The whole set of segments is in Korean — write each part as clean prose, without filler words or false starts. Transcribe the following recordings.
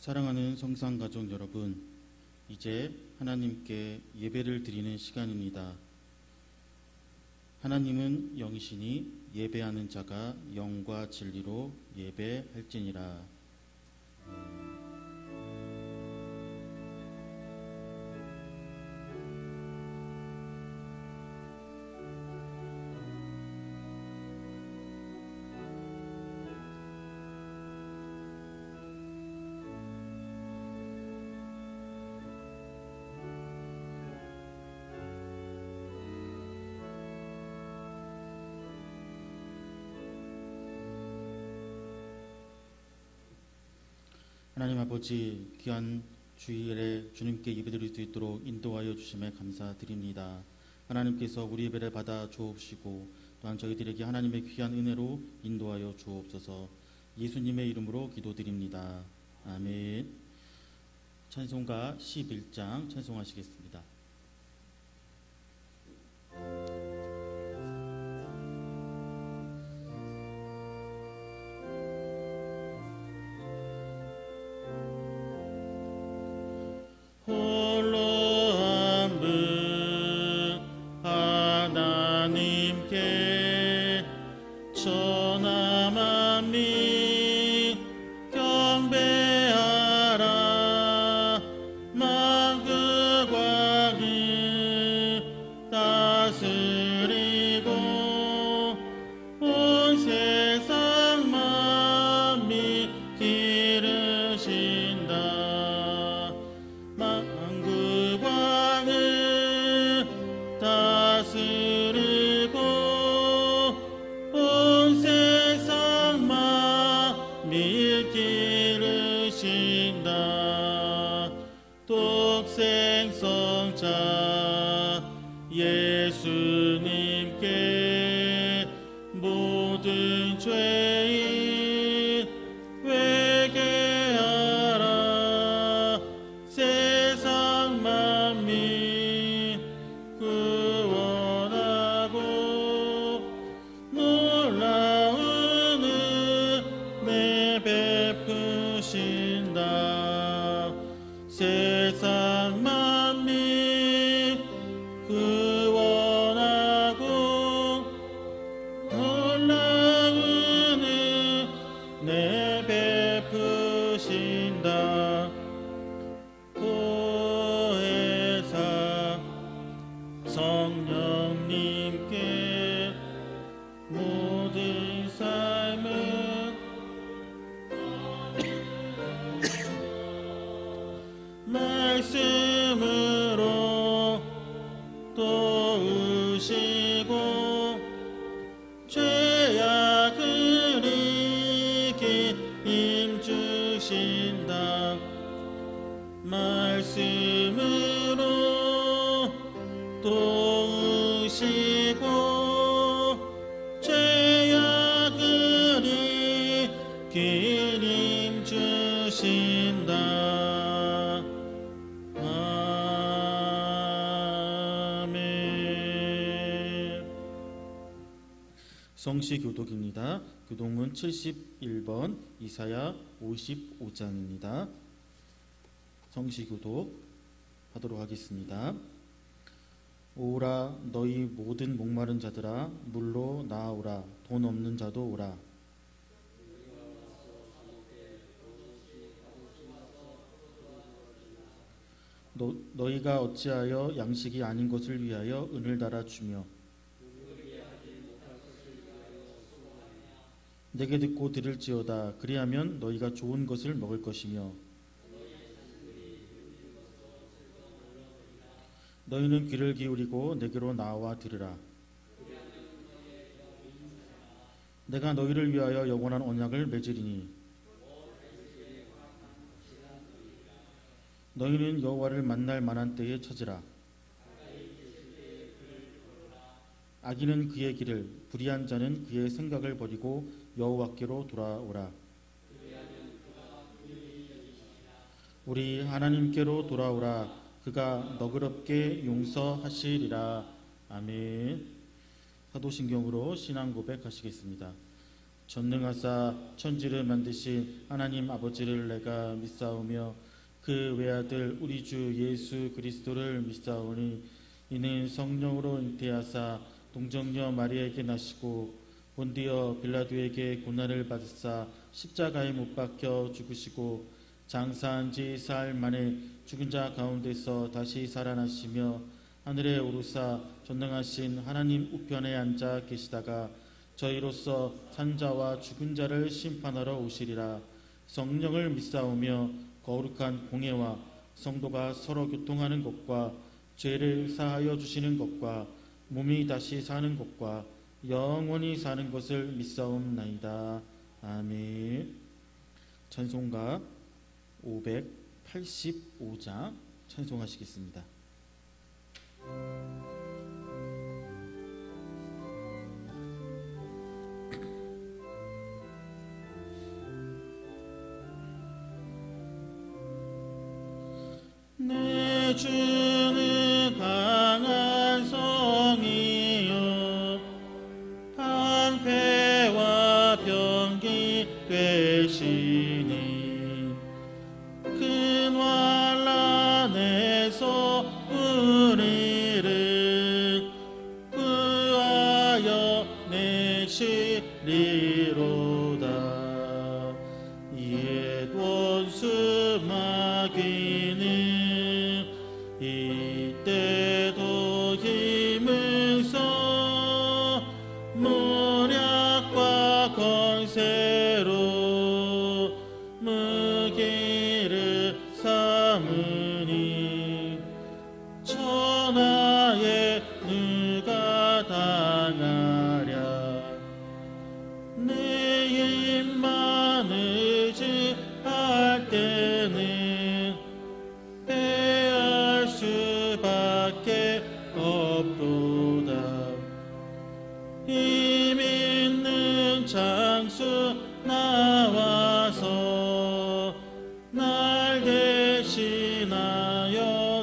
사랑하는 성상가족 여러분, 이제 하나님께 예배를 드리는 시간입니다. 하나님은 영이시니 예배하는 자가 영과 진리로 예배할지니라. 하나님 아버지, 귀한 주일에 주님께 예배드릴 수 있도록 인도하여 주심에 감사드립니다. 하나님께서 우리 예배를 받아 주옵시고 또한 저희들에게 하나님의 귀한 은혜로 인도하여 주옵소서. 예수님의 이름으로 기도드립니다. 아멘. 찬송가 11장 찬송하시겠습니다. 예수님께 모든 죄인 회개하라. 세상 만민 구원하고 놀라운 은혜 베푸신다. 세상 만민 구원하고 놀라운 은혜 베푸신다. 보혜사 성령님께 모든 삶은 말씀으로 도우시고 죄악을 이기 힘주신다. 말씀으로 도우시고 죄악을 이기 힘주신다. 성시 교독입니다. 교독문 71번, 이사야 55장입니다. 성시 교독 하도록 하겠습니다. 오라 너희 모든 목마른 자들아 물로 나아오라. 돈 없는 자도 오라. 너희가 어찌하여 양식이 아닌 것을 위하여 은을 달아주며 내게 듣고 들을지어다. 그리하면 너희가 좋은 것을 먹을 것이며 너희는 귀를 기울이고 내게로 나와 들으라. 내가 너희를 위하여 영원한 언약을 맺으리니 너희는 여호와를 만날 만한 때에 찾으라. 악인은 그의 길을, 불의한 자는 그의 생각을 버리고 여호와께로 돌아오라. 우리 하나님께로 돌아오라. 그가 너그럽게 용서하시리라. 아멘. 사도신경으로 신앙 고백하시겠습니다. 전능하사 천지를 만드신 하나님 아버지를 내가 믿사오며 그 외아들 우리 주 예수 그리스도를 믿사오니 이는 성령으로 잉태하사 동정녀 마리아에게 나시고 본디어 빌라도에게 고난을 받으사 십자가에 못 박혀 죽으시고 장사한 지 사흘 만에 죽은 자 가운데서 다시 살아나시며 하늘에 오르사 전능하신 하나님 우편에 앉아 계시다가 저희로서 산자와 죽은 자를 심판하러 오시리라. 성령을 믿사오며 거룩한 공예와 성도가 서로 교통하는 것과 죄를 사하여 주시는 것과 몸이 다시 사는 것과 영원히 사는 것을 믿사옵나이다. 아멘. 찬송가 585장 찬송하시겠습니다. 내 주는 강한 성이요 방패와 병기 되시니 큰 환난에서 우리를 구하여 내시리로다. 옛 원수 마귀는 이때도 힘을 써 모략과 권세로 무기를 삼으니 천하에 누가 당하랴. 내 입만 의지할 때는 패할 수밖에 없도다. 힘 있는 장수 나와서 날 대신하여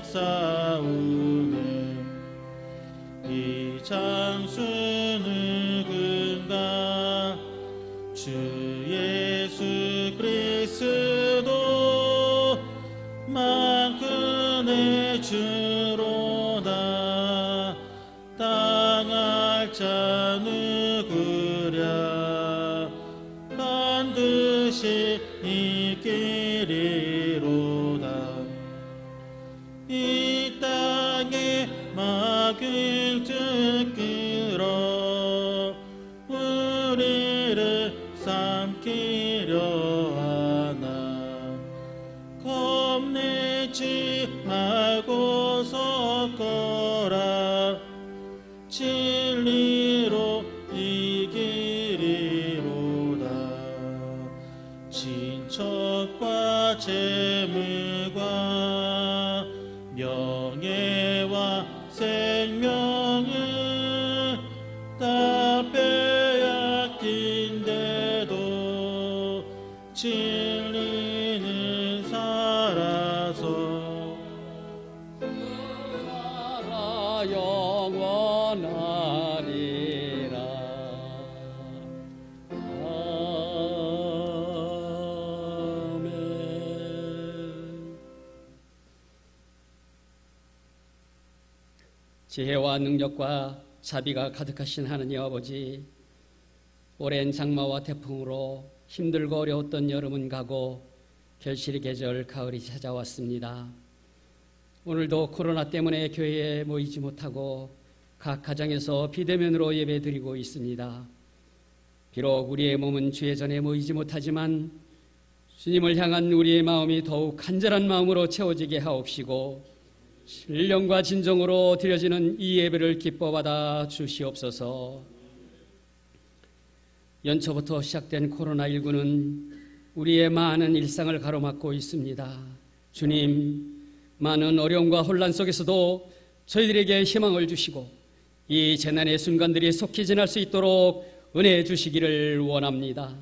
싸우네. 이 장수 누군가 주 예수 그리스도 만군의 주로다. 당할 자 누구랴. 반드시 이기리로다. 이 땅에 막을 끌어 우리를 삼키려 하나. 겁내지 말고 섰거라. 진리로 이기리로다. 친척과 재물과 명예와 생명을 다 빼앗긴데도 진리는 살아서 나라 영원하리라. 아멘. 지혜와 능력과 자비가 가득하신 하느님 아버지, 오랜 장마와 태풍으로 힘들고 어려웠던 여름은 가고 결실의 계절 가을이 찾아왔습니다. 오늘도 코로나 때문에 교회에 모이지 못하고 각 가정에서 비대면으로 예배드리고 있습니다. 비록 우리의 몸은 주의 전에 모이지 못하지만 주님을 향한 우리의 마음이 더욱 간절한 마음으로 채워지게 하옵시고 신령과 진정으로 드려지는 이 예배를 기뻐받아 주시옵소서. 연초부터 시작된 코로나19는 우리의 많은 일상을 가로막고 있습니다. 주님, 많은 어려움과 혼란 속에서도 저희들에게 희망을 주시고 이 재난의 순간들이 속히 지날 수 있도록 은혜 주시기를 원합니다.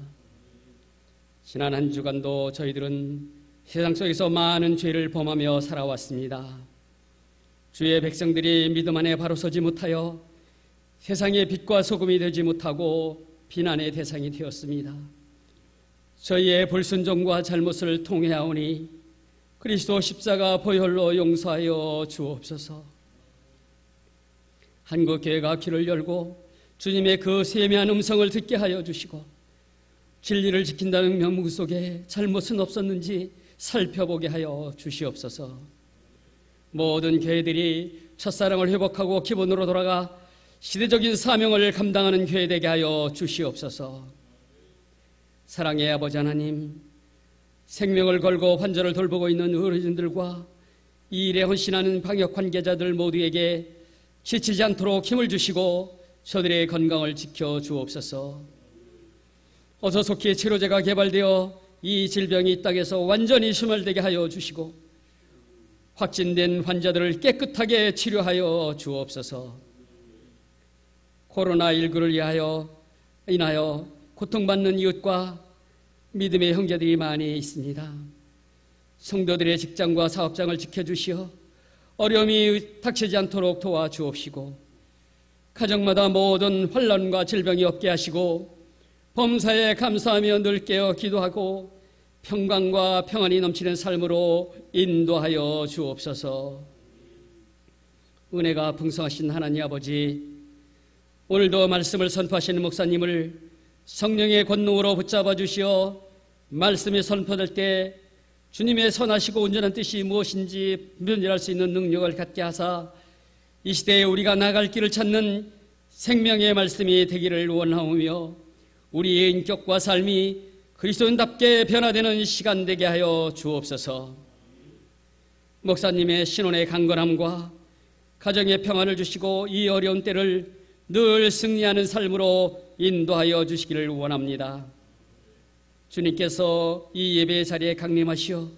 지난 한 주간도 저희들은 세상 속에서 많은 죄를 범하며 살아왔습니다. 주의 백성들이 믿음 안에 바로 서지 못하여 세상의 빛과 소금이 되지 못하고 비난의 대상이 되었습니다. 저희의 불순종과 잘못을 통회하오니 그리스도 십자가 보혈로 용서하여 주옵소서. 한국교회가 귀를 열고 주님의 그 세미한 음성을 듣게 하여 주시고 진리를 지킨다는 명목 속에 잘못은 없었는지 살펴보게 하여 주시옵소서. 모든 교회들이 첫사랑을 회복하고 기본으로 돌아가 시대적인 사명을 감당하는 교회 되게 하여 주시옵소서. 사랑의 아버지 하나님, 생명을 걸고 환자를 돌보고 있는 의료진들과 이 일에 헌신하는 방역 관계자들 모두에게 지치지 않도록 힘을 주시고 저들의 건강을 지켜 주옵소서. 어서 속히 치료제가 개발되어 이 질병이 이 땅에서 완전히 소멸되게 하여 주시고 확진된 환자들을 깨끗하게 치료하여 주옵소서. 코로나19를 인하여 고통받는 이웃과 믿음의 형제들이 많이 있습니다. 성도들의 직장과 사업장을 지켜주시어 어려움이 닥치지 않도록 도와주옵시고 가정마다 모든 환난과 질병이 없게 하시고 범사에 감사하며 늘 깨어 기도하고 평강과 평안이 넘치는 삶으로 인도하여 주옵소서. 은혜가 풍성하신 하나님 아버지, 오늘도 말씀을 선포하시는 목사님을 성령의 권능으로 붙잡아 주시어 말씀이 선포될 때 주님의 선하시고 온전한 뜻이 무엇인지 분별할 수 있는 능력을 갖게 하사 이 시대에 우리가 나갈 길을 찾는 생명의 말씀이 되기를 원하오며 우리의 인격과 삶이 그리스도인답게 변화되는 시간 되게 하여 주옵소서. 목사님의 신혼의 강건함과 가정의 평안을 주시고 이 어려운 때를 늘 승리하는 삶으로 인도하여 주시기를 원합니다. 주님께서 이 예배의 자리에 강림하시어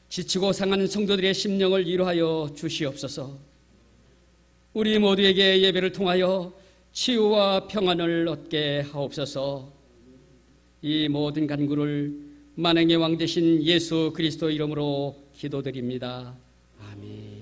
지치고 상한 성도들의 심령을 위로하여 주시옵소서. 우리 모두에게 예배를 통하여 치유와 평안을 얻게 하옵소서. 이 모든 간구를 만왕의 왕 되신 예수 그리스도 이름으로 기도드립니다. 아멘.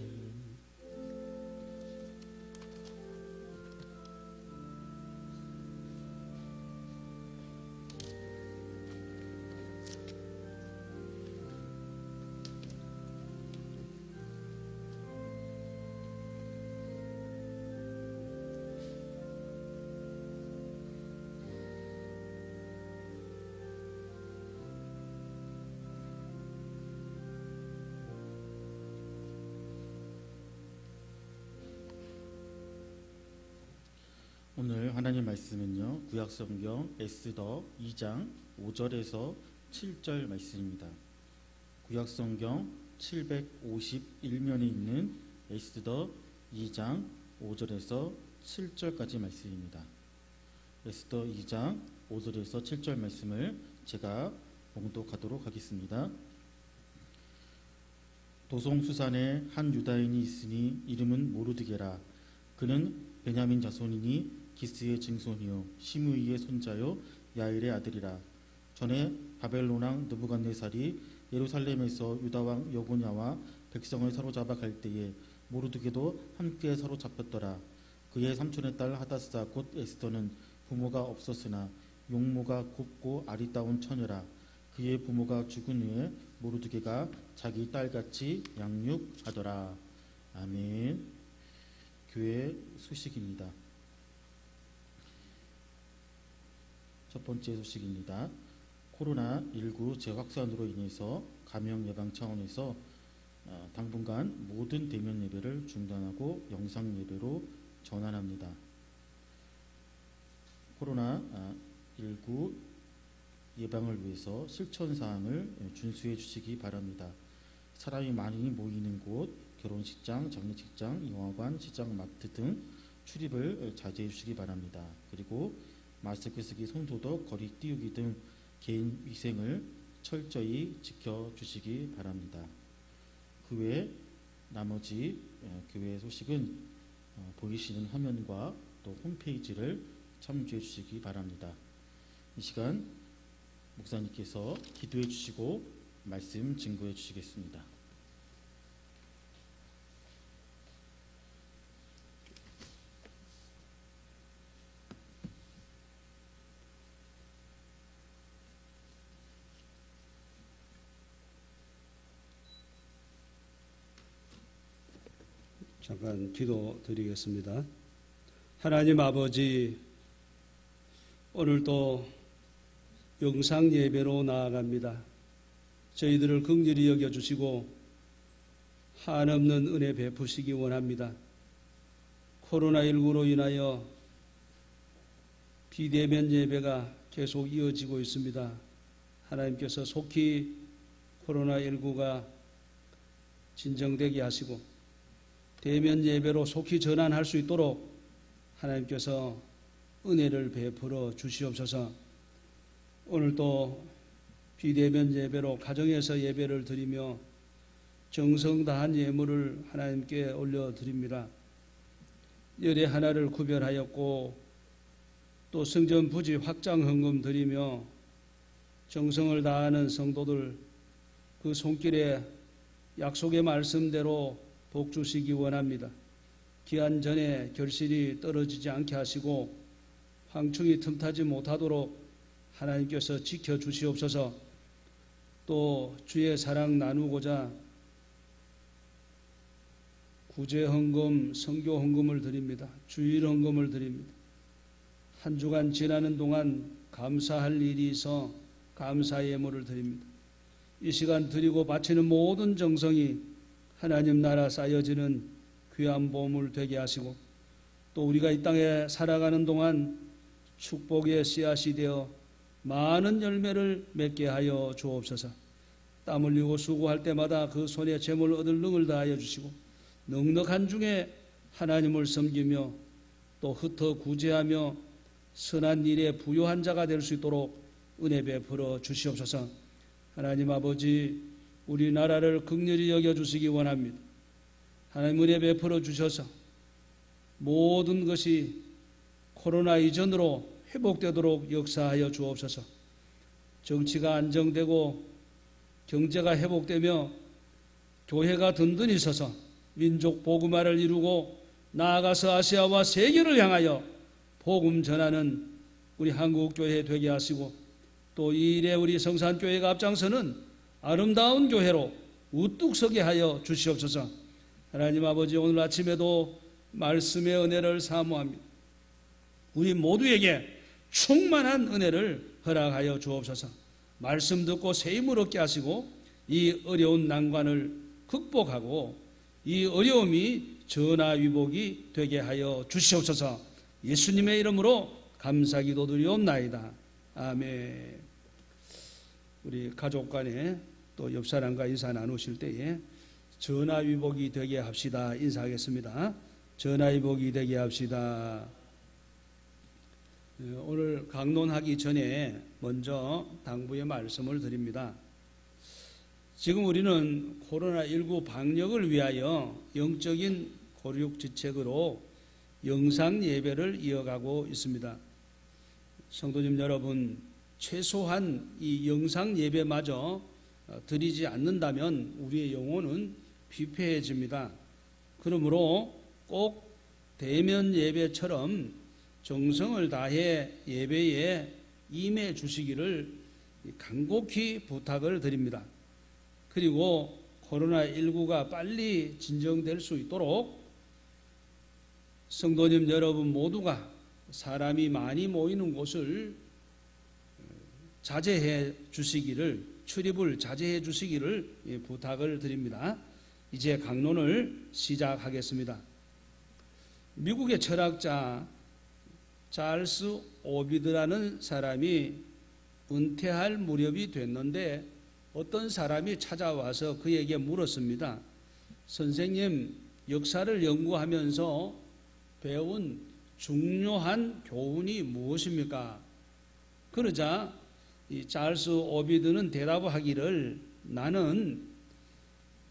오늘 하나님 말씀은요, 구약성경 에스더 2장 5절에서 7절 말씀입니다. 구약성경 751면에 있는 에스더 2장 5절에서 7절까지 말씀입니다. 에스더 2장 5절에서 7절 말씀을 제가 봉독하도록 하겠습니다. 도송수산에 한 유다인이 있으니 이름은 모르드게라. 그는 베냐민 자손이니 기스의 증손이요 시므이의 손자요 야일의 아들이라. 전에 바벨론 왕 느부갓네살이 예루살렘에서 유다 왕 여고냐와 백성을 사로잡아 갈 때에 모르드게도 함께 사로잡혔더라. 그의 삼촌의 딸 하다사 곧 에스더는 부모가 없었으나 용모가 곱고 아리따운 처녀라. 그의 부모가 죽은 후에 모르드게가 자기 딸같이 양육하더라. 아멘. 교회 소식입니다. 첫 번째 소식입니다. 코로나19 재확산으로 인해서 감염 예방 차원에서 당분간 모든 대면 예배를 중단하고 영상 예배로 전환합니다. 코로나19 예방을 위해서 실천사항을 준수해 주시기 바랍니다. 사람이 많이 모이는 곳, 결혼식장, 장례식장, 영화관, 시장, 마트 등 출입을 자제해 주시기 바랍니다. 그리고 마스크 쓰기, 손소독, 거리 띄우기 등 개인 위생을 철저히 지켜주시기 바랍니다. 그 외 나머지 교회 소식은 보이시는 화면과 또 홈페이지를 참조해 주시기 바랍니다. 이 시간 목사님께서 기도해 주시고 말씀 증거해 주시겠습니다. 잠깐 기도드리겠습니다. 하나님 아버지, 오늘도 영상 예배로 나아갑니다. 저희들을 긍휼히 여겨주시고 한없는 은혜 베푸시기 원합니다. 코로나19로 인하여 비대면 예배가 계속 이어지고 있습니다. 하나님께서 속히 코로나19가 진정되게 하시고 대면 예배로 속히 전환할 수 있도록 하나님께서 은혜를 베풀어 주시옵소서. 오늘도 비대면 예배로 가정에서 예배를 드리며 정성 다한 예물을 하나님께 올려드립니다. 열의 하나를 구별하였고 또 성전 부지 확장 헌금 드리며 정성을 다하는 성도들 그 손길에 약속의 말씀대로 복 주시기 원합니다. 기한 전에 결실이 떨어지지 않게 하시고 황충이 틈타지 못하도록 하나님께서 지켜주시옵소서. 또 주의 사랑 나누고자 구제 헌금, 선교 헌금을 드립니다. 주일 헌금을 드립니다. 한 주간 지나는 동안 감사할 일이 있어 감사 예물을 드립니다. 이 시간 드리고 바치는 모든 정성이 하나님 나라 쌓여지는 귀한 보물 되게 하시고 또 우리가 이 땅에 살아가는 동안 축복의 씨앗이 되어 많은 열매를 맺게 하여 주옵소서. 땀 흘리고 수고할 때마다 그 손에 재물 얻을 능을 다하여 주시고 넉넉한 중에 하나님을 섬기며 또 흩어 구제하며 선한 일에 부요한 자가 될 수 있도록 은혜 베풀어 주시옵소서. 하나님 아버지, 우리나라를 긍휼히 여겨주시기 원합니다. 하나님 은혜 베풀어 주셔서 모든 것이 코로나 이전으로 회복되도록 역사하여 주옵소서. 정치가 안정되고 경제가 회복되며 교회가 든든히 서서 민족 복음화를 이루고 나아가서 아시아와 세계를 향하여 복음 전하는 우리 한국교회 되게 하시고 또 이 일에 우리 성산교회가 앞장서는 아름다운 교회로 우뚝 서게 하여 주시옵소서. 하나님 아버지, 오늘 아침에도 말씀의 은혜를 사모합니다. 우리 모두에게 충만한 은혜를 허락하여 주옵소서. 말씀 듣고 새 힘을 얻게 하시고 이 어려운 난관을 극복하고 이 어려움이 전화위복이 되게 하여 주시옵소서. 예수님의 이름으로 감사기도 드리옵나이다. 아멘. 우리 가족 간에 또 옆 사람과 인사 나누실 때에 전화위복이 되게 합시다. 인사하겠습니다. 전화위복이 되게 합시다. 오늘 강론하기 전에 먼저 당부의 말씀을 드립니다. 지금 우리는 코로나19 방역을 위하여 영적인 고륙지책으로 영상 예배를 이어가고 있습니다. 성도님 여러분, 최소한 이 영상 예배마저 드리지 않는다면 우리의 영혼은 피폐해집니다. 그러므로 꼭 대면 예배처럼 정성을 다해 예배에 임해 주시기를 간곡히 부탁을 드립니다. 그리고 코로나19가 빨리 진정될 수 있도록 성도님 여러분 모두가 사람이 많이 모이는 곳을 자제해 주시기를, 출입을 자제해 주시기를 부탁을 드립니다. 이제 강론을 시작하겠습니다. 미국의 철학자 찰스 오비드라는 사람이 은퇴할 무렵이 됐는데 어떤 사람이 찾아와서 그에게 물었습니다. 선생님, 역사를 연구하면서 배운 중요한 교훈이 무엇입니까? 그러자 이 찰스 오비드는 대답하기를 나는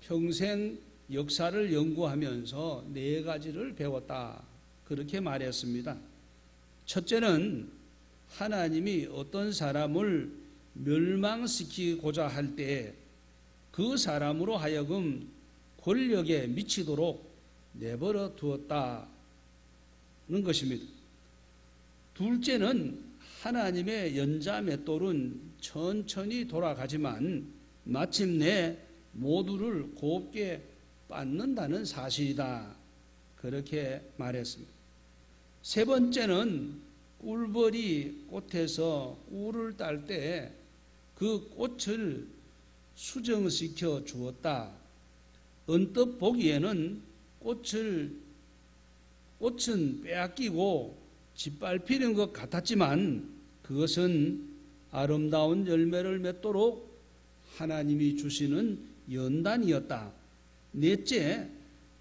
평생 역사를 연구하면서 4가지를 배웠다. 그렇게 말했습니다. 첫째는 하나님이 어떤 사람을 멸망시키고자 할 때 그 사람으로 하여금 권력에 미치도록 내버려 두었다는 것입니다. 둘째는 하나님의 연자맷돌은 천천히 돌아가지만 마침내 모두를 곱게 빻는다는 사실이다. 그렇게 말했습니다. 세 번째는 꿀벌이 꽃에서 꿀을 딸 때 그 꽃을 수정시켜 주었다. 언뜻 보기에는 꽃은 빼앗기고 짓밟히는 것 같았지만 그것은 아름다운 열매를 맺도록 하나님이 주시는 연단이었다. 넷째,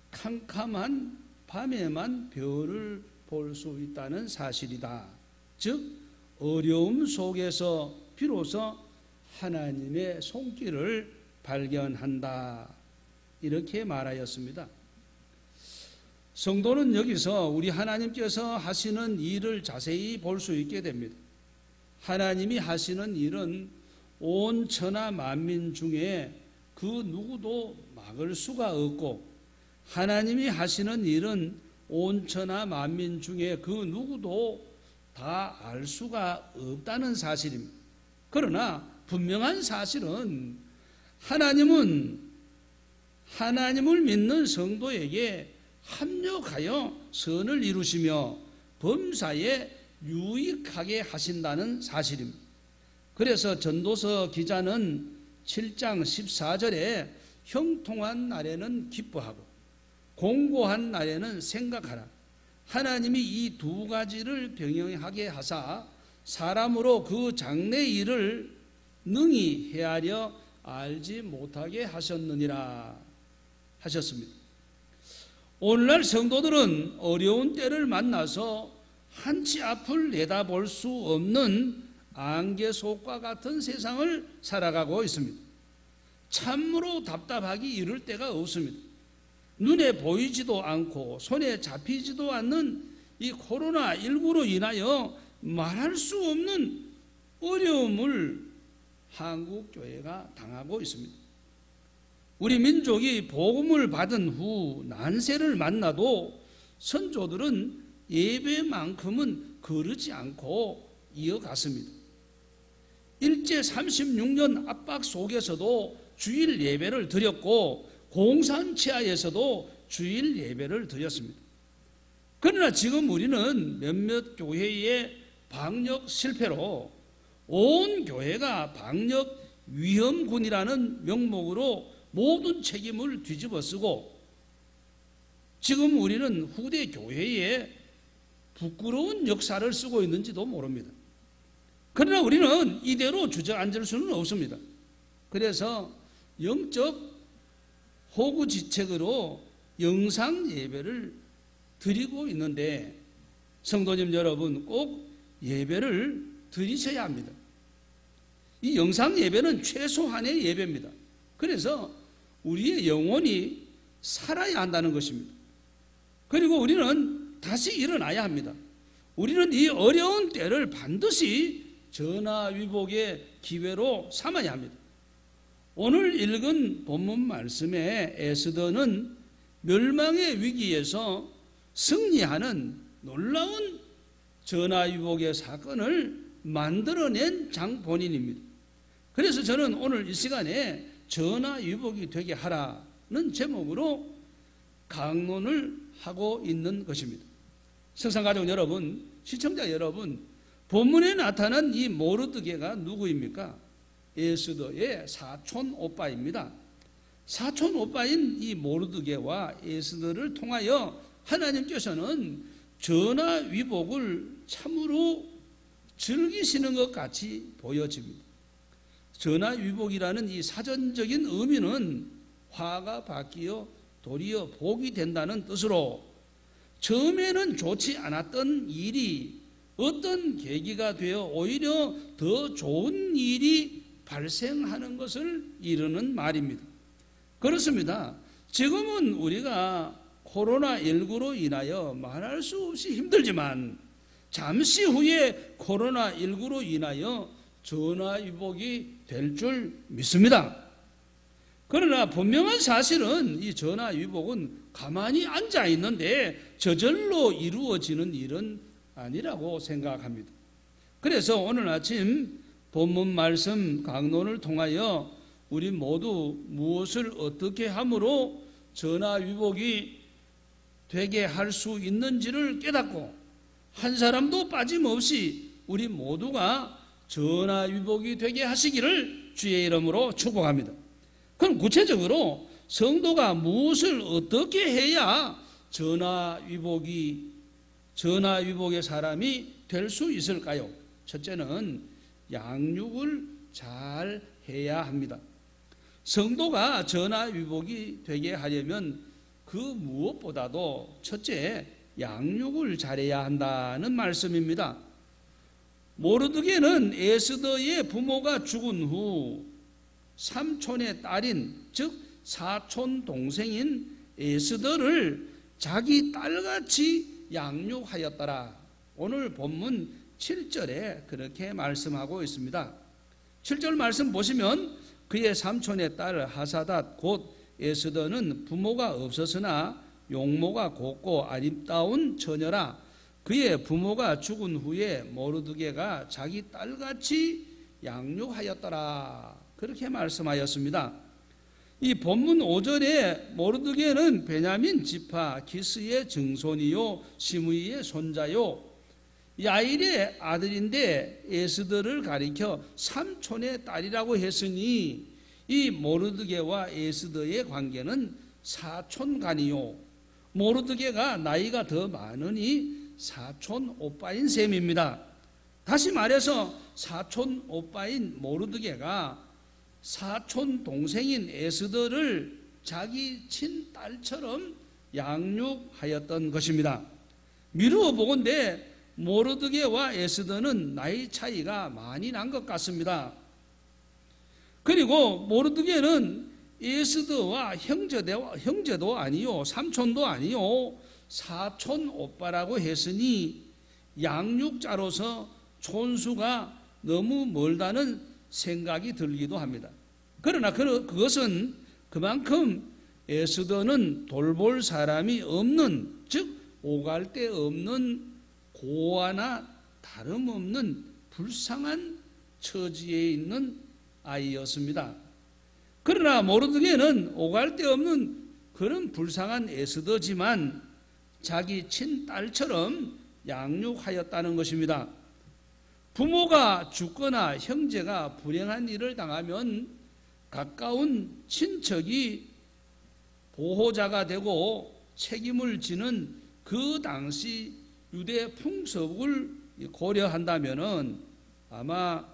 캄캄한 밤에만 별을 볼 수 있다는 사실이다. 즉 어려움 속에서 비로소 하나님의 손길을 발견한다. 이렇게 말하였습니다. 성도는 여기서 우리 하나님께서 하시는 일을 자세히 볼 수 있게 됩니다. 하나님이 하시는 일은 온 천하 만민 중에 그 누구도 막을 수가 없고, 하나님이 하시는 일은 온 천하 만민 중에 그 누구도 다 알 수가 없다는 사실입니다. 그러나 분명한 사실은 하나님을 믿는 성도에게 합력하여 선을 이루시며 범사에 유익하게 하신다는 사실입니다. 그래서 전도서 기자는 7장 14절에 형통한 날에는 기뻐하고 공고한 날에는 생각하라. 하나님이 이 두 가지를 병행하게 하사 사람으로 그 장래 일을 능히 헤아려 알지 못하게 하셨느니라 하셨습니다. 오늘날 성도들은 어려운 때를 만나서 한치 앞을 내다볼 수 없는 안개 속과 같은 세상을 살아가고 있습니다. 참으로 답답하기 이를 데가 없습니다. 눈에 보이지도 않고 손에 잡히지도 않는 이 코로나19로 인하여 말할 수 없는 어려움을 한국교회가 당하고 있습니다. 우리 민족이 복음을 받은 후 난세를 만나도 선조들은 예배만큼은 거르지 않고 이어갔습니다. 일제 36년 압박 속에서도 주일 예배를 드렸고 공산치하에서도 주일 예배를 드렸습니다. 그러나 지금 우리는 몇몇 교회의 방역 실패로 온 교회가 방역 위험군이라는 명목으로 모든 책임을 뒤집어쓰고 지금 우리는 후대 교회에 부끄러운 역사를 쓰고 있는지도 모릅니다. 그러나 우리는 이대로 주저앉을 수는 없습니다. 그래서 영적 호구지책으로 영상 예배를 드리고 있는데 성도님 여러분 꼭 예배를 드리셔야 합니다. 이 영상 예배는 최소한의 예배입니다. 그래서 우리의 영혼이 살아야 한다는 것입니다. 그리고 우리는 다시 일어나야 합니다. 우리는 이 어려운 때를 반드시 전화위복의 기회로 삼아야 합니다. 오늘 읽은 본문 말씀의 에스더는 멸망의 위기에서 승리하는 놀라운 전화위복의 사건을 만들어낸 장본인입니다. 그래서 저는 오늘 이 시간에 전화위복이 되게 하라는 제목으로 강론을 하고 있는 것입니다. 성상가족 여러분, 시청자 여러분, 본문에 나타난 이 모르드게가 누구입니까? 에스더의 사촌 오빠입니다. 사촌 오빠인 이 모르드게와 에스더를 통하여 하나님께서는 전화위복을 참으로 즐기시는 것 같이 보여집니다. 전화위복이라는 이 사전적인 의미는 화가 바뀌어 도리어 복이 된다는 뜻으로 처음에는 좋지 않았던 일이 어떤 계기가 되어 오히려 더 좋은 일이 발생하는 것을 이르는 말입니다. 그렇습니다. 지금은 우리가 코로나19로 인하여 말할 수 없이 힘들지만 잠시 후에 코로나19로 인하여 전화위복이 될 줄 믿습니다. 그러나 분명한 사실은 이 전화위복은 가만히 앉아 있는데 저절로 이루어지는 일은 아니라고 생각합니다. 그래서 오늘 아침 본문 말씀 강론을 통하여 우리 모두 무엇을 어떻게 함으로 전화위복이 되게 할 수 있는지를 깨닫고 한 사람도 빠짐없이 우리 모두가 전화위복이 되게 하시기를 주의 이름으로 축복합니다. 그럼 구체적으로 성도가 무엇을 어떻게 해야 전화위복의 사람이 될 수 있을까요? 첫째는 양육을 잘 해야 합니다. 성도가 전화위복이 되게 하려면 그 무엇보다도 첫째 양육을 잘해야 한다는 말씀입니다. 모르드게는 에스더의 부모가 죽은 후 삼촌의 딸인 즉 사촌 동생인 에스더를 자기 딸같이 양육하였더라. 오늘 본문 7절에 그렇게 말씀하고 있습니다. 7절 말씀 보시면 그의 삼촌의 딸 하사닷 곧 에스더는 부모가 없었으나 용모가 곱고 아름다운 처녀라. 그의 부모가 죽은 후에 모르드게가 자기 딸같이 양육하였더라. 그렇게 말씀하였습니다. 이 본문 5절에 모르드게는 베냐민 지파 기스의 증손이요 시므이의 손자요 야일의 아들인데 에스더를 가리켜 삼촌의 딸이라고 했으니 이 모르드게와 에스더의 관계는 사촌간이요 모르드게가 나이가 더 많으니 사촌 오빠인 셈입니다. 다시 말해서 사촌 오빠인 모르드게가 사촌 동생인 에스더를 자기 친딸처럼 양육하였던 것입니다. 미루어 보건대 모르드게와 에스더는 나이 차이가 많이 난 것 같습니다. 그리고 모르드게는 에스더와 형제도 아니요 삼촌도 아니요 사촌 오빠라고 했으니 양육자로서 촌수가 너무 멀다는 생각이 들기도 합니다. 그러나 그것은 그만큼 에스더는 돌볼 사람이 없는 즉 오갈 데 없는 고아나 다름없는 불쌍한 처지에 있는 아이였습니다. 그러나 모르드게는 오갈 데 없는 그런 불쌍한 에스더지만 자기 친딸처럼 양육하였다는 것입니다. 부모가 죽거나 형제가 불행한 일을 당하면 가까운 친척이 보호자가 되고 책임을 지는 그 당시 유대 풍습을 고려한다면 아마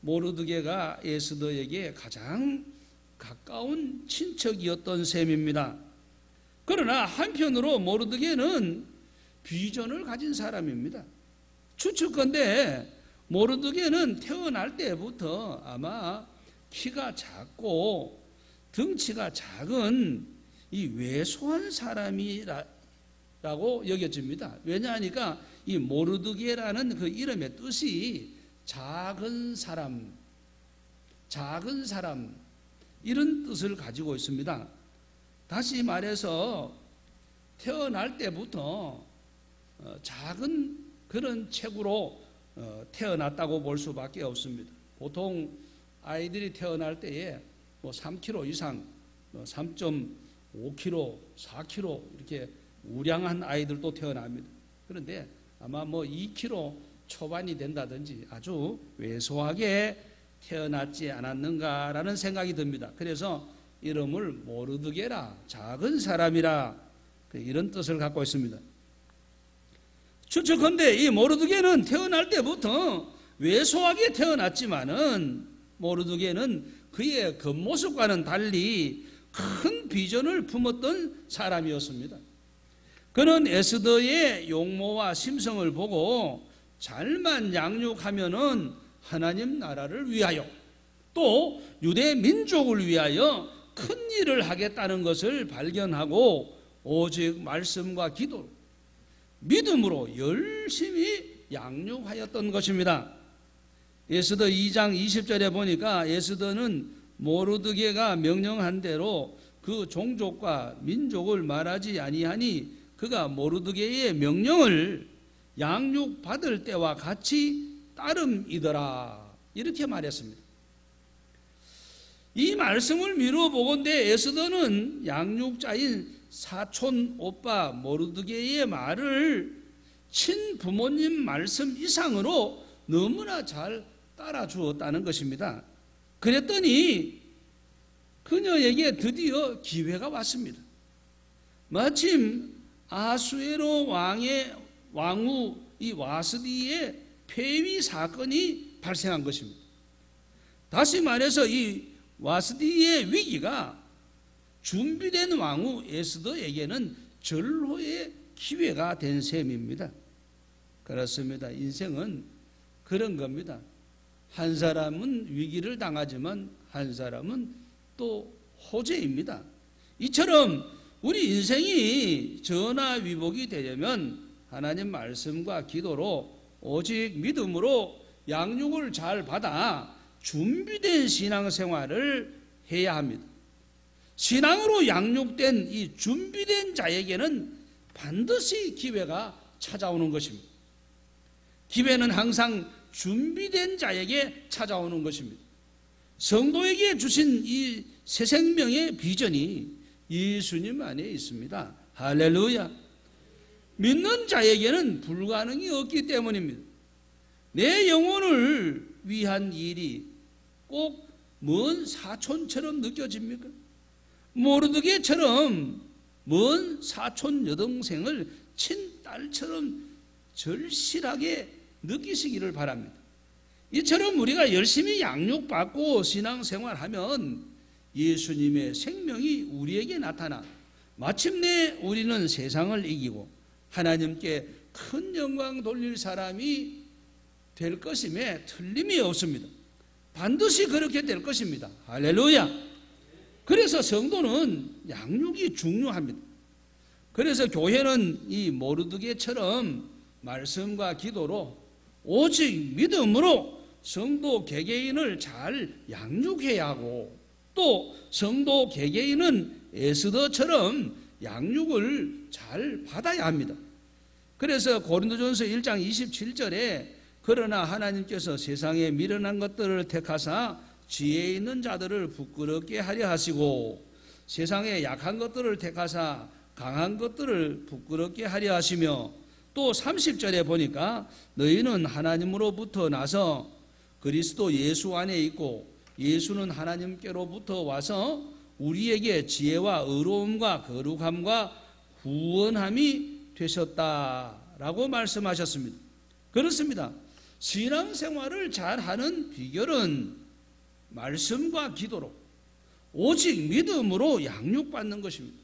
모르드게가 에스더에게 가장 가까운 친척이었던 셈입니다. 그러나 한편으로 모르드게는 비전을 가진 사람입니다. 추측컨대 모르드게는 태어날 때부터 아마 키가 작고 덩치가 작은 이 왜소한 사람이라고 여겨집니다. 왜냐하니까 이 모르드게라는 그 이름의 뜻이 작은 사람 이런 뜻을 가지고 있습니다. 다시 말해서 태어날 때부터 작은 그런 체구로 태어났다고 볼 수밖에 없습니다. 보통 아이들이 태어날 때에 3kg 이상, 3.5kg, 4kg 이렇게 우량한 아이들도 태어납니다. 그런데 아마 2kg 초반이 된다든지 아주 왜소하게 태어났지 않았는가라는 생각이 듭니다. 그래서 이름을 모르드게라, 작은 사람이라 이런 뜻을 갖고 있습니다. 추측컨대 이 모르드게는 태어날 때부터 왜소하게 태어났지만은 모르드게는 그의 겉모습과는 달리 큰 비전을 품었던 사람이었습니다. 그는 에스더의 용모와 심성을 보고 잘만 양육하면은 하나님 나라를 위하여 또 유대 민족을 위하여 큰 일을 하겠다는 것을 발견하고 오직 말씀과 기도 믿음으로 열심히 양육하였던 것입니다. 에스더 2장 20절에 보니까 에스더는 모르드게가 명령한 대로 그 종족과 민족을 말하지 아니하니 그가 모르드게의 명령을 양육받을 때와 같이 따름이더라 이렇게 말했습니다. 이 말씀을 미루어 보건대 에스더는 양육자인 사촌 오빠 모르드게의 말을 친부모님 말씀 이상으로 너무나 잘 따라주었다는 것입니다. 그랬더니 그녀에게 드디어 기회가 왔습니다. 마침 아수에로 왕후 이 와스디의 폐위 사건이 발생한 것입니다. 다시 말해서 이 와스디의 위기가 준비된 왕후 에스더에게는 절호의 기회가 된 셈입니다. 그렇습니다. 인생은 그런 겁니다. 한 사람은 위기를 당하지만 한 사람은 또 호재입니다. 이처럼 우리 인생이 전화위복이 되려면 하나님 말씀과 기도로 오직 믿음으로 양육을 잘 받아 준비된 신앙생활을 해야 합니다. 신앙으로 양육된 이 준비된 자에게는 반드시 기회가 찾아오는 것입니다. 기회는 항상 준비된 자에게 찾아오는 것입니다. 성도에게 주신 이 새 생명의 비전이 예수님 안에 있습니다. 할렐루야. 믿는 자에게는 불가능이 없기 때문입니다. 내 영혼을 위한 일이 꼭 먼 사촌처럼 느껴집니까? 모르드게처럼 먼 사촌 여동생을 친딸처럼 절실하게 느끼시기를 바랍니다. 이처럼 우리가 열심히 양육받고 신앙생활하면 예수님의 생명이 우리에게 나타나 마침내 우리는 세상을 이기고 하나님께 큰 영광 돌릴 사람이 될 것임에 틀림이 없습니다. 반드시 그렇게 될 것입니다. 할렐루야. 그래서 성도는 양육이 중요합니다. 그래서 교회는 이 모르드게처럼 말씀과 기도로 오직 믿음으로 성도 개개인을 잘 양육해야 하고 또 성도 개개인은 에스더처럼 양육을 잘 받아야 합니다. 그래서 고린도전서 1장 27절에 그러나 하나님께서 세상에 미련한 것들을 택하사 지혜 있는 자들을 부끄럽게 하려 하시고 세상에 약한 것들을 택하사 강한 것들을 부끄럽게 하려 하시며 또 30절에 보니까 너희는 하나님으로부터 나서 그리스도 예수 안에 있고 예수는 하나님께로부터 와서 우리에게 지혜와 의로움과 거룩함과 구원함이 되셨다라고 말씀하셨습니다. 그렇습니다. 신앙생활을 잘하는 비결은 말씀과 기도로 오직 믿음으로 양육받는 것입니다.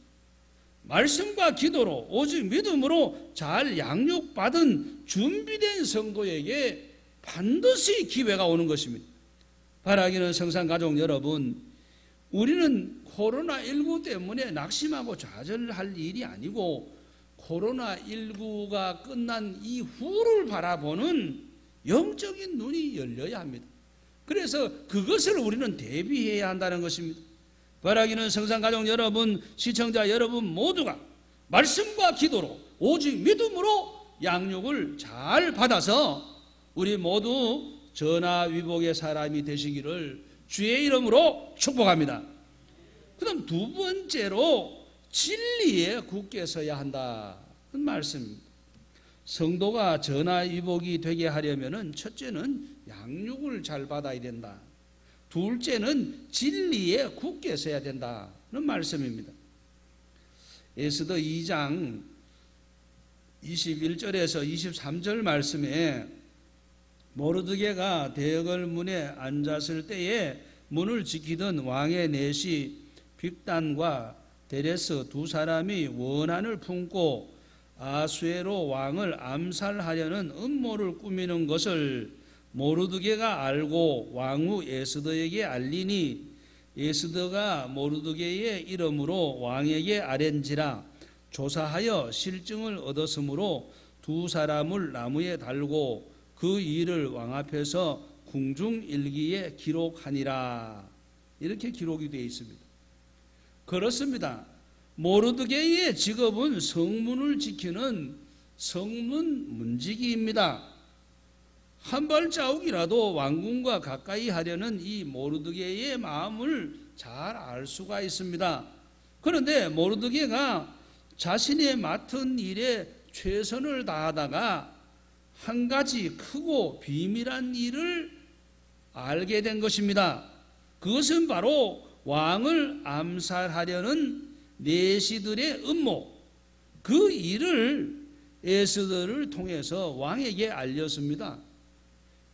말씀과 기도로 오직 믿음으로 잘 양육받은 준비된 성도에게 반드시 기회가 오는 것입니다. 바라기는 성산가족 여러분, 우리는 코로나19 때문에 낙심하고 좌절할 일이 아니고 코로나19가 끝난 이후를 바라보는 영적인 눈이 열려야 합니다. 그래서 그것을 우리는 대비해야 한다는 것입니다. 바라기는 성산가족 여러분, 시청자 여러분 모두가 말씀과 기도로 오직 믿음으로 양육을 잘 받아서 우리 모두 전화위복의 사람이 되시기를 주의 이름으로 축복합니다. 그 다음 두 번째로 진리에 굳게 서야 한다는 말씀입니다. 성도가 전화위복이 되게 하려면 첫째는 양육을 잘 받아야 된다. 둘째는 진리에 굳게 서야 된다는 말씀입니다. 에스더 2장 21절에서 23절 말씀에 모르드게가 대궐 문에 앉았을 때에 문을 지키던 왕의 내시 빅단과 데레스 두 사람이 원한을 품고 아수에로 왕을 암살하려는 음모를 꾸미는 것을 모르드게가 알고 왕후 에스더에게 알리니 에스더가 모르드게의 이름으로 왕에게 아랜지라 조사하여 실증을 얻었으므로 두 사람을 나무에 달고 그 일을 왕 앞에서 궁중일기에 기록하니라. 이렇게 기록이 되어 있습니다. 그렇습니다. 모르드게의 직업은 성문을 지키는 성문 문지기입니다. 한 발자국이라도 왕궁과 가까이 하려는 이 모르드게의 마음을 잘 알 수가 있습니다. 그런데 모르드게가 자신의 맡은 일에 최선을 다하다가 한 가지 크고 비밀한 일을 알게 된 것입니다. 그것은 바로 왕을 암살하려는 내시들의 음모, 그 일을 에스더를 통해서 왕에게 알렸습니다.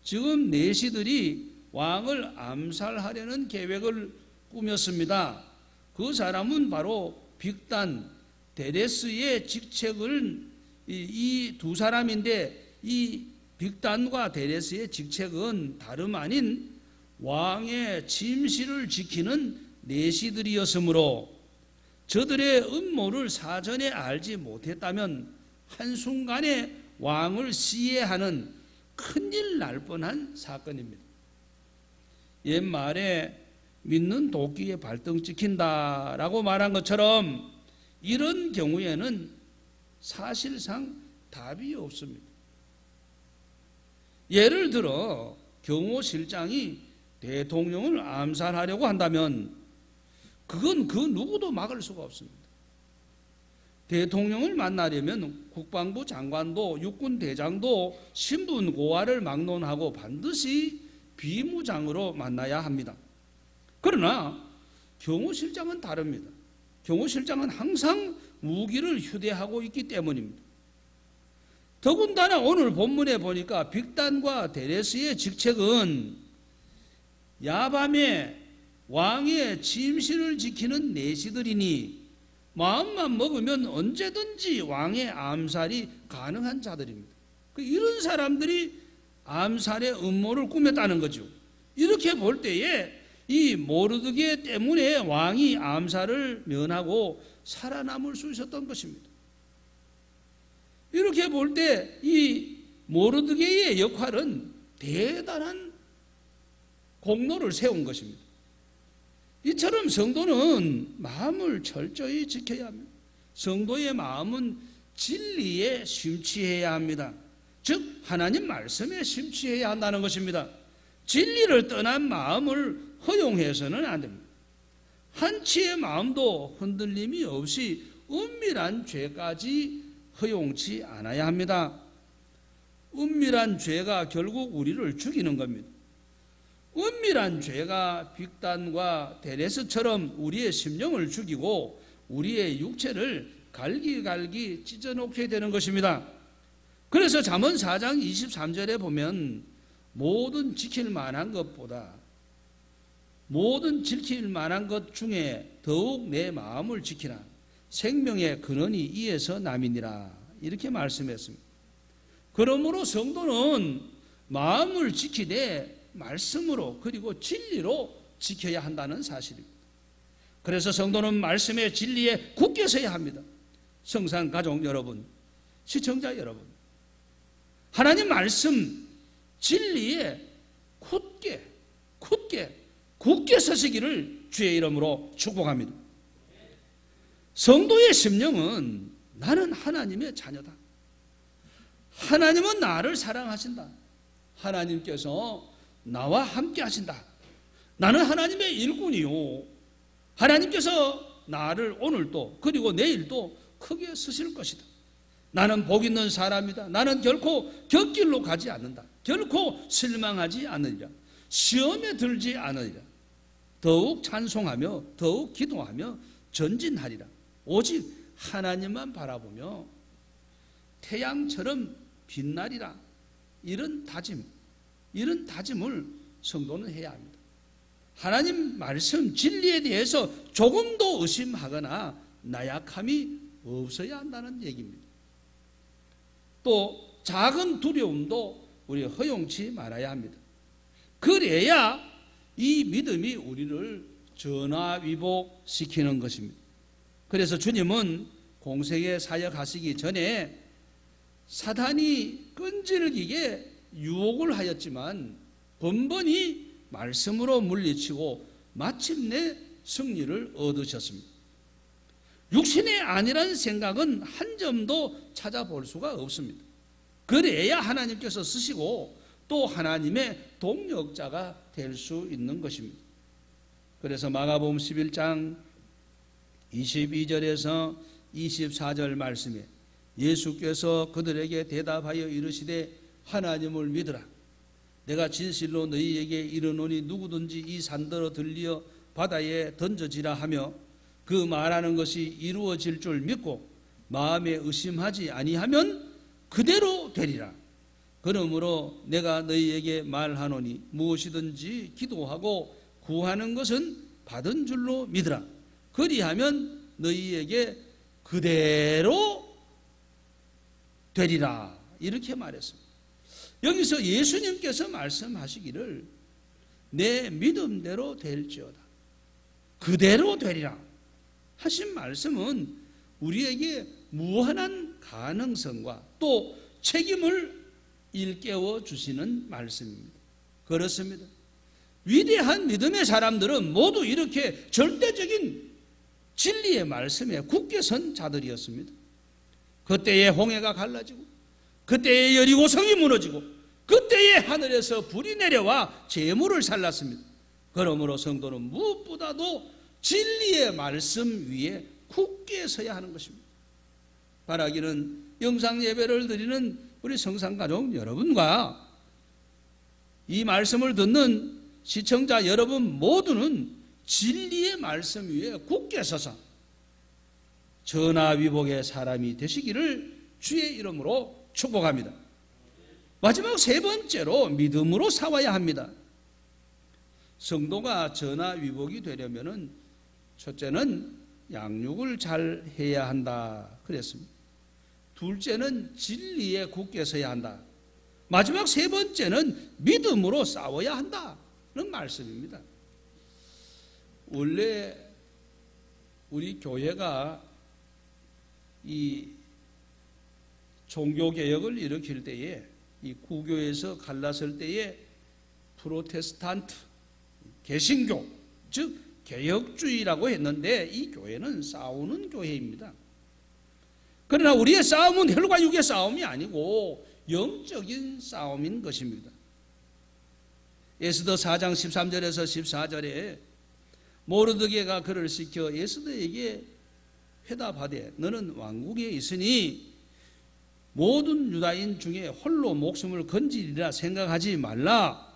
지금 내시들이 왕을 암살하려는 계획을 꾸몄습니다. 그 사람은 바로 빅단, 데레스의 직책을 이 두 사람인데, 이 빅단과 데레스의 직책은 다름 아닌 왕의 침실을 지키는 내시들이었으므로 저들의 음모를 사전에 알지 못했다면 한순간에 왕을 시해하는 큰일 날 뻔한 사건입니다. 옛말에 믿는 도끼에 발등 찍힌다라고 말한 것처럼 이런 경우에는 사실상 답이 없습니다. 예를 들어 경호실장이 대통령을 암살하려고 한다면 그건 그 누구도 막을 수가 없습니다. 대통령을 만나려면 국방부 장관도 육군 대장도 신분 고하를 막론하고 반드시 비무장으로 만나야 합니다. 그러나 경호실장은 다릅니다. 경호실장은 항상 무기를 휴대하고 있기 때문입니다. 더군다나 오늘 본문에 보니까 빅단과 데레스의 직책은 야밤에 왕의 침실을 지키는 내시들이니 마음만 먹으면 언제든지 왕의 암살이 가능한 자들입니다. 이런 사람들이 암살의 음모를 꾸몄다는 거죠. 이렇게 볼 때에 이 모르드게 때문에 왕이 암살을 면하고 살아남을 수 있었던 것입니다. 이렇게 볼 때 이 모르드게의 역할은 대단한 공로를 세운 것입니다. 이처럼 성도는 마음을 철저히 지켜야 합니다. 성도의 마음은 진리에 심취해야 합니다. 즉 하나님 말씀에 심취해야 한다는 것입니다. 진리를 떠난 마음을 허용해서는 안 됩니다. 한치의 마음도 흔들림이 없이 은밀한 죄까지 허용치 않아야 합니다. 은밀한 죄가 결국 우리를 죽이는 겁니다. 은밀한 죄가 빅단과 데레스처럼 우리의 심령을 죽이고 우리의 육체를 갈기갈기 찢어놓게 되는 것입니다. 그래서 잠언 4장 23절에 보면 모든 지킬 만한 것보다 모든 지킬 만한 것 중에 더욱 내 마음을 지키라. 생명의 근원이 이에서 남이니라. 이렇게 말씀했습니다. 그러므로 성도는 마음을 지키되 말씀으로 그리고 진리로 지켜야 한다는 사실입니다. 그래서 성도는 말씀의 진리에 굳게 서야 합니다. 성산 가족 여러분, 시청자 여러분, 하나님 말씀 진리에 굳게 서시기를 주의 이름으로 축복합니다. 성도의 심령은 나는 하나님의 자녀다. 하나님은 나를 사랑하신다. 하나님께서 나와 함께 하신다. 나는 하나님의 일꾼이요. 하나님께서 나를 오늘도 그리고 내일도 크게 쓰실 것이다. 나는 복 있는 사람이다. 나는 결코 곁길로 가지 않는다. 결코 실망하지 않으리라. 시험에 들지 않으리라. 더욱 찬송하며 더욱 기도하며 전진하리라. 오직 하나님만 바라보며 태양처럼 빛나리라. 이런 다짐을 성도는 해야 합니다. 하나님 말씀 진리에 대해서 조금도 의심하거나 나약함이 없어야 한다는 얘기입니다. 또 작은 두려움도 우리 허용치 말아야 합니다. 그래야 이 믿음이 우리를 전화위복시키는 것입니다. 그래서 주님은 공생에 사역하시기 전에 사단이 끈질기게 유혹을 하였지만 번번이 말씀으로 물리치고 마침내 승리를 얻으셨습니다. 육신의 아니라는 생각은 한 점도 찾아볼 수가 없습니다. 그래야 하나님께서 쓰시고 또 하나님의 동력자가 될 수 있는 것입니다. 그래서 마가복음 11장 22절에서 24절 말씀에 예수께서 그들에게 대답하여 이르시되 하나님을 믿으라. 내가 진실로 너희에게 이르노니 누구든지 이 산더러 들리어 바다에 던져지라 하며 그 말하는 것이 이루어질 줄 믿고 마음에 의심하지 아니하면 그대로 되리라. 그러므로 내가 너희에게 말하노니 무엇이든지 기도하고 구하는 것은 받은 줄로 믿으라. 그리하면 너희에게 그대로 되리라. 이렇게 말했습니다. 여기서 예수님께서 말씀하시기를 내 믿음대로 될지어다. 그대로 되리라 하신 말씀은 우리에게 무한한 가능성과 또 책임을 일깨워 주시는 말씀입니다. 그렇습니다. 위대한 믿음의 사람들은 모두 이렇게 절대적인 진리의 말씀에 굳게 선 자들이었습니다. 그때의 홍해가 갈라지고 그때의 여리고성이 무너지고 그때의 하늘에서 불이 내려와 재물을 살랐습니다. 그러므로 성도는 무엇보다도 진리의 말씀 위에 굳게 서야 하는 것입니다. 바라기는 영상 예배를 드리는 우리 성산가족 여러분과 이 말씀을 듣는 시청자 여러분 모두는 진리의 말씀 위에 굳게 서서 전하위복의 사람이 되시기를 주의 이름으로 축복합니다. 마지막 세 번째로 믿음으로 싸워야 합니다. 성도가 전하위복이 되려면 첫째는 양육을 잘 해야 한다 그랬습니다. 둘째는 진리에 굳게 서야 한다. 마지막 세 번째는 믿음으로 싸워야 한다는 말씀입니다. 원래 우리 교회가 이 종교개혁을 일으킬 때에 이 구교에서 갈랐을 때에 프로테스탄트, 개신교, 즉 개혁주의라고 했는데 이 교회는 싸우는 교회입니다. 그러나 우리의 싸움은 혈과 육의 싸움이 아니고 영적인 싸움인 것입니다. 에스더 4장 13절에서 14절에 모르드게가 그를 시켜 에스더에게 회답하되 너는 왕국에 있으니 모든 유다인 중에 홀로 목숨을 건지리라 생각하지 말라.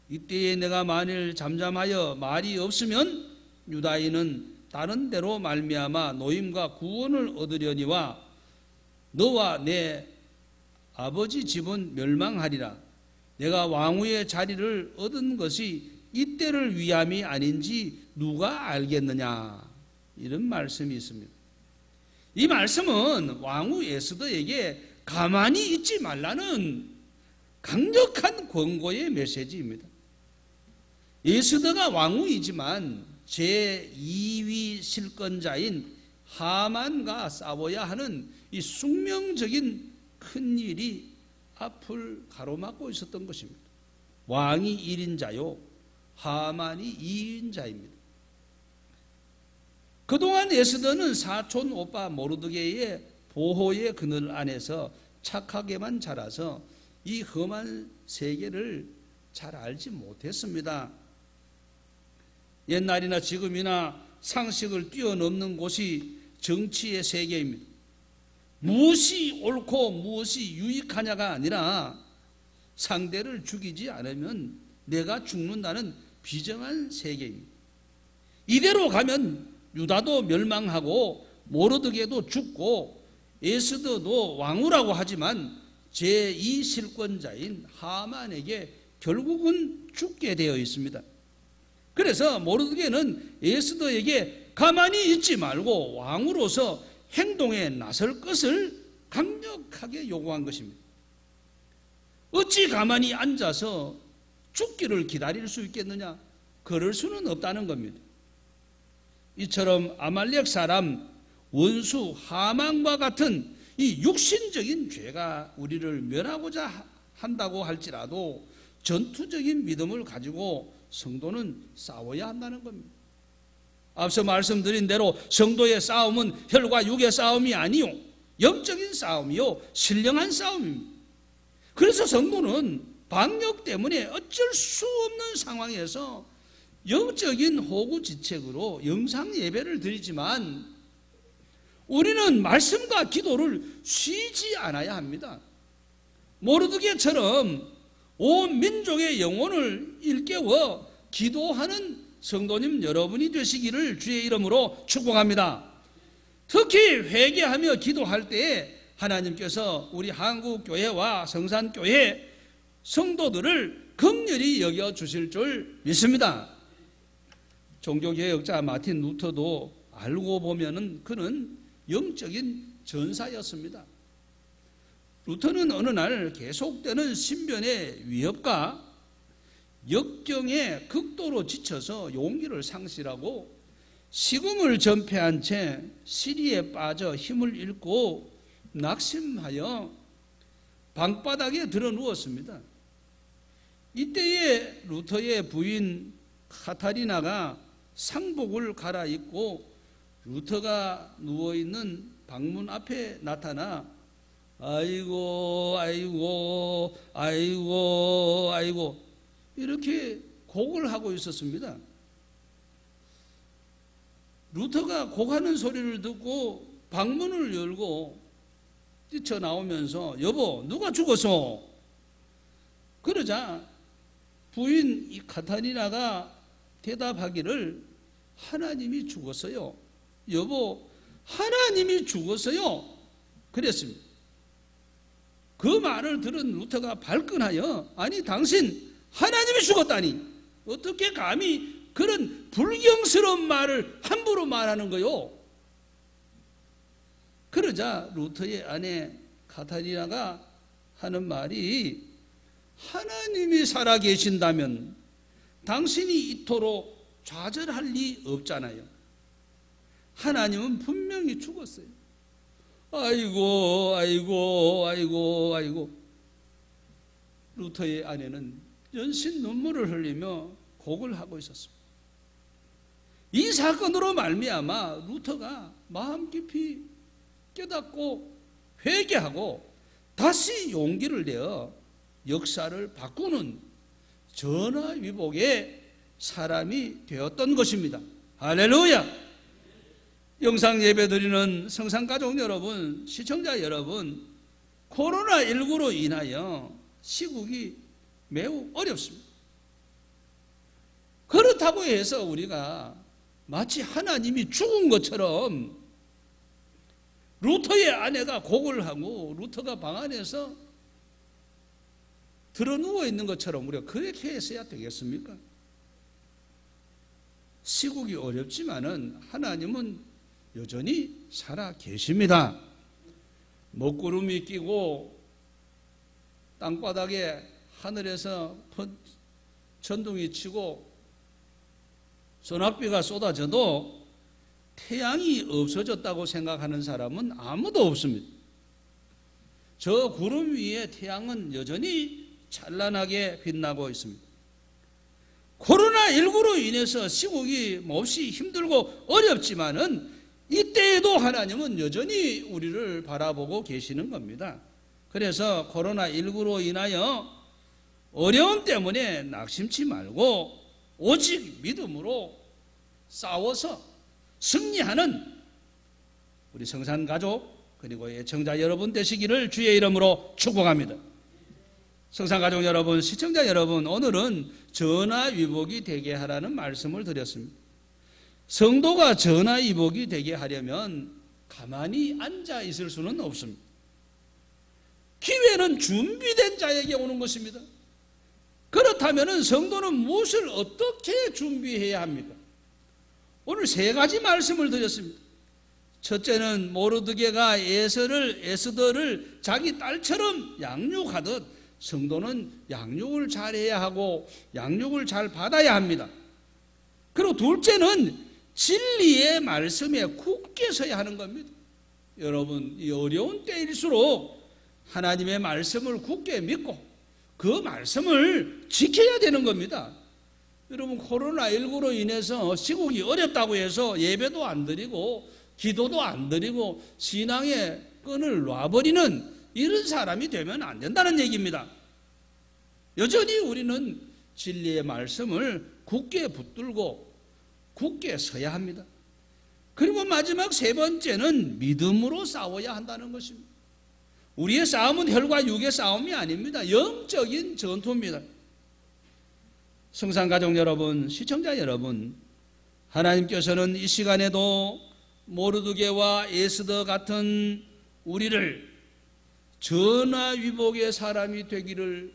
이때에 내가 만일 잠잠하여 말이 없으면 유다인은 다른 데로 말미암아 노임과 구원을 얻으려니와 너와 내 아버지 집은 멸망하리라. 내가 왕후의 자리를 얻은 것이 이때를 위함이 아닌지 누가 알겠느냐. 이런 말씀이 있습니다. 이 말씀은 왕후 에스더에게 가만히 있지 말라는 강력한 권고의 메시지입니다. 에스더가 왕후이지만 제2위 실권자인 하만과 싸워야 하는 이 숙명적인 큰 일이 앞을 가로막고 있었던 것입니다. 왕이 1인자요 하만이 2인자입니다. 그동안 에스더는 사촌 오빠 모르드게의 보호의 그늘 안에서 착하게만 자라서 이 험한 세계를 잘 알지 못했습니다. 옛날이나 지금이나 상식을 뛰어넘는 곳이 정치의 세계입니다. 무엇이 옳고 무엇이 유익하냐가 아니라 상대를 죽이지 않으면 내가 죽는다는 비정한 세계입니다. 이대로 가면 유다도 멸망하고 모르드게도 죽고 에스더도 왕후라고 하지만 제2실권자인 하만에게 결국은 죽게 되어 있습니다. 그래서 모르드게는 에스더에게 가만히 있지 말고 왕으로서 행동에 나설 것을 강력하게 요구한 것입니다. 어찌 가만히 앉아서 죽기를 기다릴 수 있겠느냐? 그럴 수는 없다는 겁니다. 이처럼 아말렉 사람 원수 하만과 같은 이 육신적인 죄가 우리를 멸하고자 한다고 할지라도 전투적인 믿음을 가지고 성도는 싸워야 한다는 겁니다. 앞서 말씀드린 대로 성도의 싸움은 혈과 육의 싸움이 아니요 영적인 싸움이요 신령한 싸움입니다. 그래서 성도는 방역 때문에 어쩔 수 없는 상황에서 영적인 호구지책으로 영상 예배를 드리지만 우리는 말씀과 기도를 쉬지 않아야 합니다. 모르드게처럼 온 민족의 영혼을 일깨워 기도하는 성도님 여러분이 되시기를 주의 이름으로 축복합니다. 특히 회개하며 기도할 때에 하나님께서 우리 한국교회와 성산교회 성도들을 긍휼히 여겨주실 줄 믿습니다. 종교개혁자 마틴 루터도 알고 보면은 그는 영적인 전사였습니다. 루터는 어느 날 계속되는 신변의 위협과 역경에 극도로 지쳐서 용기를 상실하고 식음을 전폐한 채 시리에 빠져 힘을 잃고 낙심하여 방바닥에 드러 누웠습니다. 이때에 루터의 부인 카타리나가 상복을 갈아입고 루터가 누워있는 방문 앞에 나타나 아이고 아이고 아이고 아이고 이렇게 곡을 하고 있었습니다. 루터가 곡하는 소리를 듣고 방문을 열고 뛰쳐나오면서 여보 누가 죽었어? 그러자 부인 이 카타리나가 대답하기를 하나님이 죽었어요. 여보 하나님이 죽었어요. 그랬습니다. 그 말을 들은 루터가 발끈하여 아니 당신 하나님이 죽었다니 어떻게 감히 그런 불경스러운 말을 함부로 말하는 거요? 그러자 루터의 아내 카타리나가 하는 말이 하나님이 살아계신다면 당신이 이토록 좌절할 리 없잖아요. 하나님은 분명히 죽었어요. 아이고 아이고 아이고 아이고. 루터의 아내는 연신 눈물을 흘리며 곡을 하고 있었습니다. 이 사건으로 말미암아 루터가 마음 깊이 깨닫고 회개하고 다시 용기를 내어 역사를 바꾸는 전화위복의 사람이 되었던 것입니다. 할렐루야. 영상 예배 드리는 성산가족 여러분, 시청자 여러분, 코로나19로 인하여 시국이 매우 어렵습니다. 그렇다고 해서 우리가 마치 하나님이 죽은 것처럼 루터의 아내가 곡을 하고 루터가 방 안에서 드러누워 있는 것처럼 우리가 그렇게 했어야 되겠습니까? 시국이 어렵지만은 하나님은 여전히 살아 계십니다. 먹구름이 끼고 땅바닥에 하늘에서 천둥이 치고 소낙비가 쏟아져도 태양이 없어졌다고 생각하는 사람은 아무도 없습니다. 저 구름 위에 태양은 여전히 찬란하게 빛나고 있습니다. 코로나19로 인해서 시국이 몹시 힘들고 어렵지만은 이때에도 하나님은 여전히 우리를 바라보고 계시는 겁니다. 그래서 코로나19로 인하여 어려움 때문에 낙심치 말고 오직 믿음으로 싸워서 승리하는 우리 성산가족 그리고 애청자 여러분 되시기를 주의 이름으로 축복합니다. 성산가족 여러분, 시청자 여러분, 오늘은 전화위복이 되게 하라는 말씀을 드렸습니다. 성도가 전화위복이 되게 하려면 가만히 앉아 있을 수는 없습니다. 기회는 준비된 자에게 오는 것입니다. 그렇다면 성도는 무엇을 어떻게 준비해야 합니까? 오늘 세 가지 말씀을 드렸습니다. 첫째는 모르드게가 에스더를 자기 딸처럼 양육하듯 성도는 양육을 잘해야 하고 양육을 잘 받아야 합니다. 그리고 둘째는 진리의 말씀에 굳게 서야 하는 겁니다. 여러분, 이 어려운 때일수록 하나님의 말씀을 굳게 믿고 그 말씀을 지켜야 되는 겁니다. 여러분, 코로나19로 인해서 시국이 어렵다고 해서 예배도 안 드리고 기도도 안 드리고 신앙의 끈을 놔버리는 이런 사람이 되면 안 된다는 얘기입니다. 여전히 우리는 진리의 말씀을 굳게 붙들고 굳게 서야 합니다. 그리고 마지막 세 번째는 믿음으로 싸워야 한다는 것입니다. 우리의 싸움은 혈과 육의 싸움이 아닙니다. 영적인 전투입니다. 성산가족 여러분, 시청자 여러분, 하나님께서는 이 시간에도 모르드게와 에스더 같은 우리를 전화위복의 사람이 되기를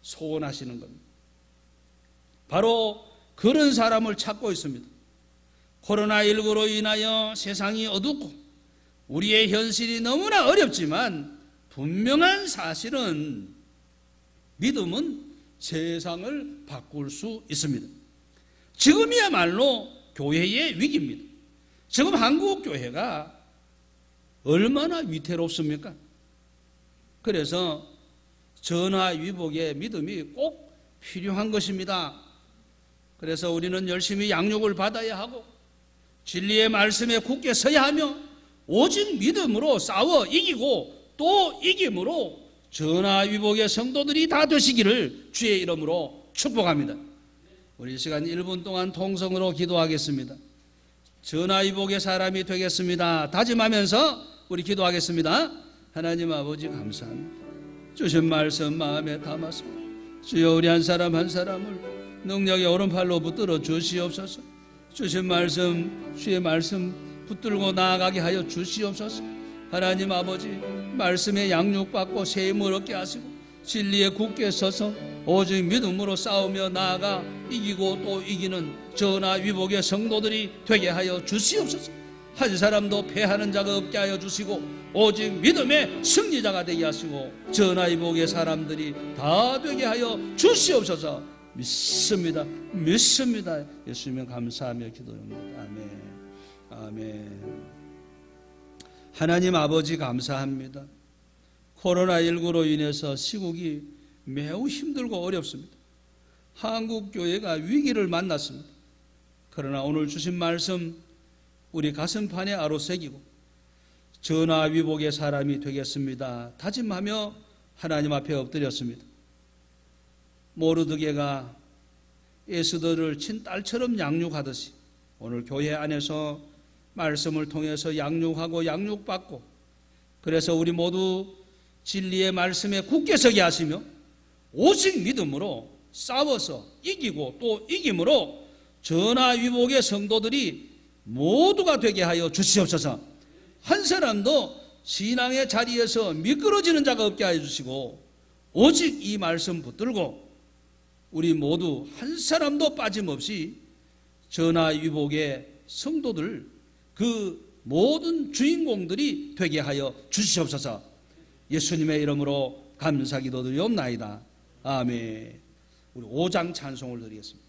소원하시는 겁니다. 바로 그런 사람을 찾고 있습니다. 코로나19로 인하여 세상이 어둡고 우리의 현실이 너무나 어렵지만 분명한 사실은 믿음은 세상을 바꿀 수 있습니다. 지금이야말로 교회의 위기입니다. 지금 한국 교회가 얼마나 위태롭습니까? 그래서 전화위복의 믿음이 꼭 필요한 것입니다. 그래서 우리는 열심히 양육을 받아야 하고 진리의 말씀에 굳게 서야 하며 오직 믿음으로 싸워 이기고 또 이김으로 전화위복의 성도들이 다 되시기를 주의 이름으로 축복합니다. 우리 이 시간 1분 동안 통성으로 기도하겠습니다. 전화위복의 사람이 되겠습니다. 다짐하면서 우리 기도하겠습니다. 하나님 아버지 감사합니다. 주신 말씀 마음에 담았습니다. 주여 우리 한 사람 한 사람을 능력의 오른팔로 붙들어 주시옵소서. 주신 말씀 주의 말씀 붙들고 나아가게 하여 주시옵소서. 하나님 아버지 말씀에 양육받고 세임을 얻게 하시고 진리에 굳게 서서 오직 믿음으로 싸우며 나아가 이기고 또 이기는 전화위복의 성도들이 되게 하여 주시옵소서. 한 사람도 패하는 자가 없게 하여 주시고 오직 믿음의 승리자가 되게 하시고 전화위복의 사람들이 다 되게 하여 주시옵소서. 믿습니다. 믿습니다. 예수님 감사하며 기도합니다. 아멘. 아멘. 하나님 아버지 감사합니다. 코로나19로 인해서 시국이 매우 힘들고 어렵습니다. 한국교회가 위기를 만났습니다. 그러나 오늘 주신 말씀 우리 가슴판에 아로새기고 전화위복의 사람이 되겠습니다. 다짐하며 하나님 앞에 엎드렸습니다. 모르드게가 에스더를 친딸처럼 양육하듯이 오늘 교회 안에서 말씀을 통해서 양육하고 양육받고 그래서 우리 모두 진리의 말씀에 굳게 서게 하시며 오직 믿음으로 싸워서 이기고 또 이김으로 전화위복의 성도들이 모두가 되게 하여 주시옵소서. 한 사람도 신앙의 자리에서 미끄러지는 자가 없게 하여 주시고 오직 이 말씀 붙들고 우리 모두 한 사람도 빠짐없이 전화위복의 성도들 그 모든 주인공들이 되게 하여 주시옵소서. 예수님의 이름으로 감사 기도드리옵나이다. 아멘. 우리 5장 찬송을 드리겠습니다.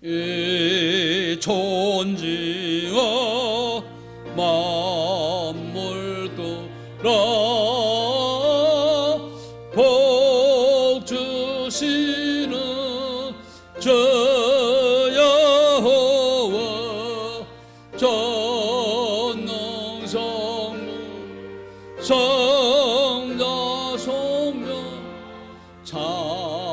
이 존지어 만물들아 복 주시는 저 여호와 전능성부 성자 성령 찬송하고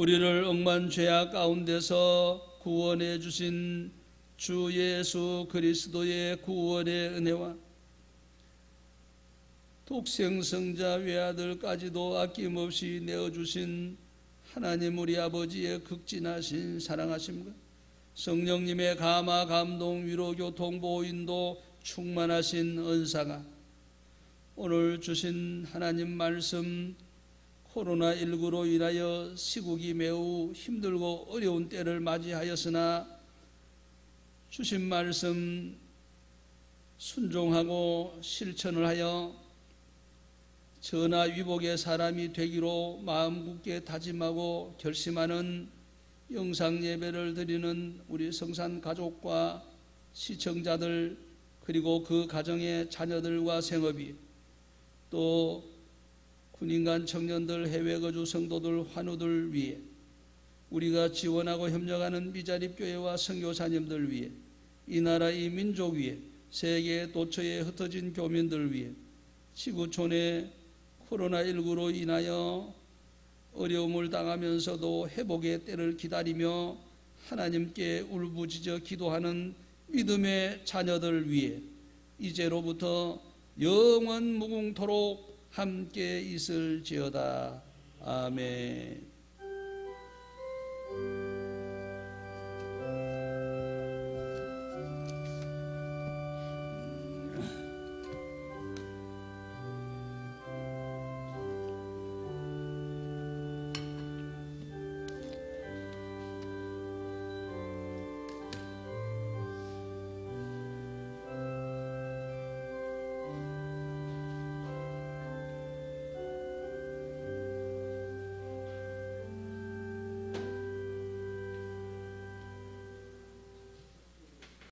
우리를 억만 죄악 가운데서 구원해 주신 주 예수 그리스도의 구원의 은혜와 독생성자 외아들까지도 아낌없이 내어주신 하나님 우리 아버지의 극진하신 사랑하심과 성령님의 감화 감동 위로 교통 보인도 충만하신 은사가 오늘 주신 하나님 말씀 코로나19로 인하여 시국이 매우 힘들고 어려운 때를 맞이하였으나 주신 말씀 순종하고 실천을 하여 전화위복의 사람이 되기로 마음 굳게 다짐하고 결심하는 영상 예배를 드리는 우리 성산 가족과 시청자들 그리고 그 가정의 자녀들과 생업이, 또 군인간 청년들, 해외 거주 성도들, 환우들 위해, 우리가 지원하고 협력하는 미자립교회와 선교사님들 위해, 이 나라 이 민족 위해, 세계 도처에 흩어진 교민들 위해, 지구촌의 코로나19로 인하여 어려움을 당하면서도 회복의 때를 기다리며 하나님께 울부짖어 기도하는 믿음의 자녀들 위해 이제로부터 영원 무궁토록 함께 있을지어다. 아멘.